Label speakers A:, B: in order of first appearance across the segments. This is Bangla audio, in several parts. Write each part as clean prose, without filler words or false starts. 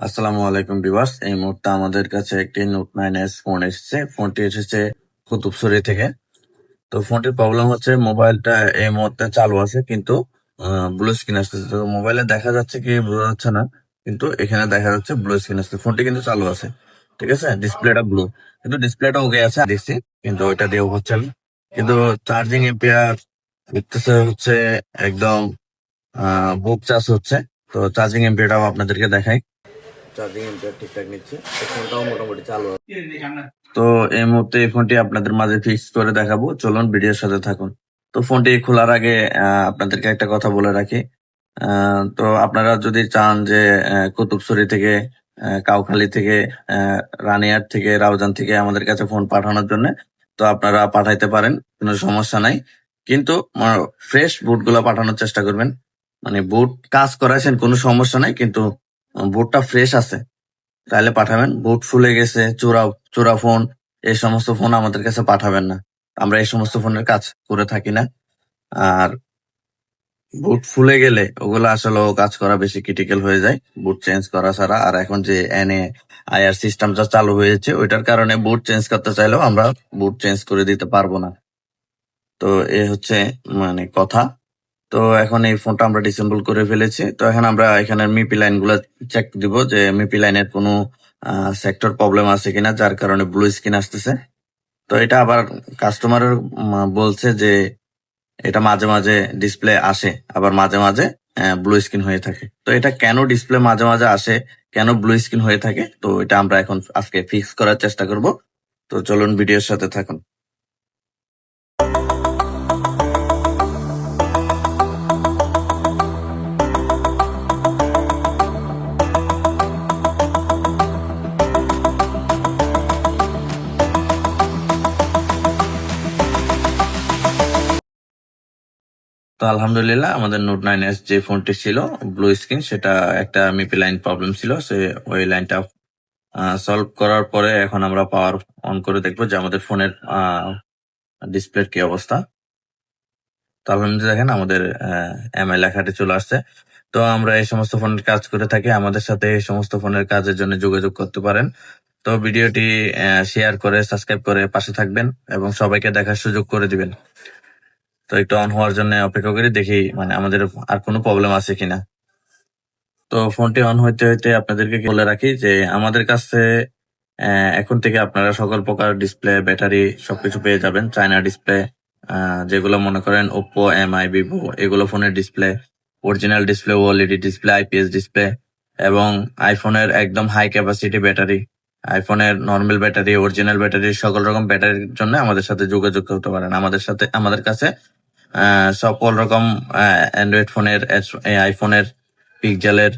A: আসসালামু আলাইকুম ভিউয়ার্স। এই মুহূর্তে আমাদের কাছে একটি নোট 9s ফোন এসেছে। ফোনটি এসেছে কুতুবছড়ি থেকে। তো ফোনটির প্রবলেম হচ্ছে মোবাইলটা এই মুহূর্তে চালু আছে কিন্তু ব্লু স্ক্রিন আসতেছে। তো মোবাইলে দেখা যাচ্ছে কি বোঝা যাচ্ছে না, কিন্তু এখানে দেখা যাচ্ছে ব্লু স্ক্রিন আসছে। ফোনটি কিন্তু চালু আছে, ঠিক আছে, ডিসপ্লেটা ব্লু, কিন্তু ডিসপ্লেটা ওকে আছে দেখছি, কিন্তু ওইটা দিয়েও হচ্ছে না। কিন্তু চার্জিং এম্পিয়ার দেখতেছে হচ্ছে একদম বুক চার্জ হচ্ছে। তো চার্জিং এম্পিয়ারটাও আপনাদেরকে দেখাই। চার্জিং এম্পিয়ার ঠিকঠাক নিচ্ছে, তো ফোনটাও মোটামুটি চালু আছে। তো এই মুহূর্তে এই ফোনটি আপনাদের মাঝে ফিক্স করে দেখাবো, চলুন ভিডিওর সাথে থাকুন। তো ফোনটি খোলার আগে আপনাদেরকে একটা কথা বলে রাখি। তো আপনারা যদি চান যে কুতুবছড়ি থেকে, কাউখালী থেকে, রানিয়ার থেকে, রাউজান থেকে আমাদের কাছে ফোন পাঠানোর জন্য, তো আপনারা পাঠাইতে পারেন, কোনো সমস্যা নাই। কিন্তু ফ্রেশ বুট গুলা পাঠানোর চেষ্টা করবেন। মানে বুট কাজ করাইছেন কোনো সমস্যা নাই, কিন্তু বুটটা ফ্রেশ আছে তাহলে পাঠাবেন। বুট ফুলে গেছে, চোরা চোরা ফোন, এই সমস্ত ফোন আমাদের কাছে পাঠাবেন না। আমরা এই সমস্ত ফোনের কাজ করে থাকি না। আর বুট ফুলে গেলে ওগুলো আসলে কাজ করা বেশি ক্রিটিক্যাল হয়ে যায় বুট চেঞ্জ করা ছাড়া। আর এখন যে আইআর সিস্টেমটা চালু হয়েছে, ওইটার কারণে বুট চেঞ্জ করতে চাইলেও আমরা বুট চেঞ্জ করে দিতে পারবো না। তো এ হচ্ছে মানে কথা। তো এখন এই ফোনটা আমরা ডিসেম্বল করে ফেলেছি। তো এখন আমরা এখানে মিপি লাইন গুলা চেক দিব যে মিপি লাইনের কোনো সেক্টর প্রবলেম আছে কিনা, যার কারণে ব্লু স্ক্রিন আসতেছে। তো এটা আবার কাস্টমারের বলছে যে এটা মাঝে মাঝে ডিসপ্লে আসে, আবার মাঝে মাঝে ব্লু স্ক্রিন হয়ে থাকে। তো এটা কেন ডিসপ্লে মাঝে মাঝে আসে, কেন ব্লু স্ক্রিন হয়ে থাকে, তো এটা আমরা এখন আজকে ফিক্স করার চেষ্টা করব। তো চলুন ভিডিওর সাথে থাকুন। তো আলহামদুলিল্লাহ আমাদের নোট 9s যে ফোনটি ছিল ব্লু স্ক্রিন, সেটা একটা মিপি লাইন প্রবলেম ছিল। সে ওই লাইনটা সলভ করার পরে এখন আমরা পাওয়ার অন করে দেখবো যে আমাদের ফোনের ডিসপ্লের কি অবস্থা। তো আলহামদুলিল্লাহ দেখেন আমাদের এমআই লেখাটি চলে আসছে। তো আমরা এই সমস্ত ফোনের কাজ করে থাকি, আমাদের সাথে এই সমস্ত ফোনের কাজের জন্য যোগাযোগ করতে পারেন। তো ভিডিওটি শেয়ার করে সাবস্ক্রাইব করে পাশে থাকবেন এবং সবাইকে দেখার সুযোগ করে দিবেন। তো একটু অন হওয়ার জন্য অপেক্ষা করি, দেখি মানে আমাদের আর কোনো প্রবলেম আছে কিনা। তো ফোনটি অন হইতে হইতে আপনাদেরকে বলে রাখি যে আমাদের কাছে এখন থেকে আপনারা সকল প্রকার ডিসপ্লে, ব্যাটারি সবকিছু পেয়ে যাবেন। চায়না ডিসপ্লে, যেগুলো মনে করেন ওপ্পো, এমআই, ভিভো, এগুলো ফোনের display, original display, OLED display, IPS display, এবং আইফোনের একদম হাই ক্যাপাসিটি ব্যাটারি, আইফোনের নর্মাল ব্যাটারি, অরিজিনাল ব্যাটারি, সকল রকম ব্যাটারির জন্য আমাদের সাথে যোগাযোগ করতে পারেন। আমাদের কাছে সকল রকম অ্যান্ড্রয়েড ফোনের, আইফোনের, পিক্সেলের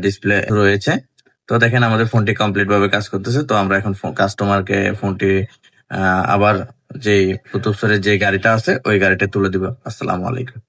A: ডিসপ্লে রয়েছে। তো দেখেন আমাদের ফোনটি কমপ্লিট ভাবে কাজ করতেছে। তো আমরা এখন কাস্টমারকে ফোনটি আবার যে কুতুবছড়ির যে গাড়িটা আছে ওই গাড়িটা তুলে দিব। আসসালামু আলাইকুম।